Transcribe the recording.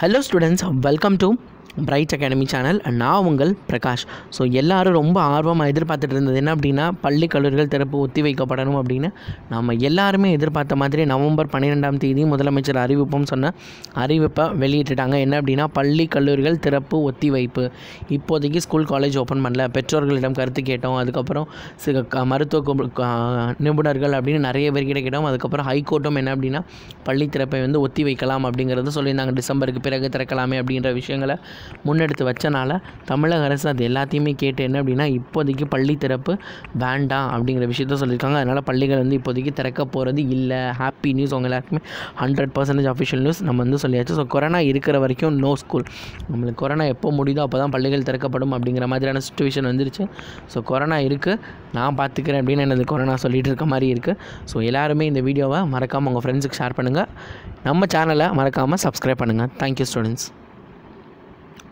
Hello students, welcome to Bright Academy channel. நான் உங்கள் Prakash. So எல்லோரும் ரொம்ப ஆர்வமாக எதிர்பார்த்துட்டு இருந்தது என்ன அப்படின்னா, பள்ளி கல்லூரிகள் திறப்பு ஒத்தி வைக்கப்படணும் அப்படின்னு நம்ம எல்லாருமே எதிர்பார்த்த மாதிரி நவம்பர் 12ஆம் தேதி முதலமைச்சர் அறிவிப்பும் சொன்ன அறிவிப்பை வெளியிட்டுட்டாங்க. என்ன அப்படின்னா, பள்ளி கல்லூரிகள் திறப்பு ஒத்தி வைப்பு. இப்போதைக்கு ஸ்கூல் காலேஜ் ஓப்பன் பண்ணல, பெற்றோர்களிடம் கருத்து கேட்டோம், அதுக்கப்புறம் மருத்துவ நிபுணர்கள் அப்படின்னு நிறைய பேர்கிட்ட கேட்டோம். அதுக்கப்புறம் ஹைகோர்ட்டும் என்ன அப்படின்னா, பள்ளி திறப்பை ஒத்தி வைக்கலாம் அப்படிங்கிறது சொல்லியிருந்தாங்க. டிசம்பருக்கு பிறகு திறக்கலாமே அப்படின்ற விஷயங்களை முன்னெடுத்து வச்சனால தமிழக அரசு அது எல்லாத்தையுமே கேட்டு என்ன அப்படின்னா, இப்போதைக்கு பள்ளி திறப்பு வேண்டாம் அப்படிங்கிற விஷயத்த சொல்லியிருக்காங்க. அதனால் பள்ளிகள் இப்போதைக்கு திறக்க போகிறது இல்லை. ஹாப்பி நியூஸ் உங்கள் எல்லாருக்குமே. 100% அஃபிஷியல் நியூஸ் நம்ம சொல்லியாச்சு. ஸோ கொரோனா இருக்கிற வரைக்கும் நோ ஸ்கூல். நம்மளுக்கு கொரோனா எப்போ முடியுதோ அப்போ தான் பள்ளிகள் திறக்கப்படும் அப்படிங்கிற மாதிரியான சிச்சுவேஷன் வந்துருச்சு. ஸோ கொரோனா இருக்குது, நான் பார்த்துக்கிறேன் அப்படின்னு எனது கொரோனா சொல்லிகிட்டு இருக்க மாதிரி இருக்குது. ஸோ எல்லாருமே இந்த வீடியோவை மறக்காமல் உங்கள் ஃப்ரெண்ட்ஸுக்கு ஷேர் பண்ணுங்கள். நம்ம சேனலை மறக்காமல் சப்ஸ்கிரைப் பண்ணுங்கள். Thank you students.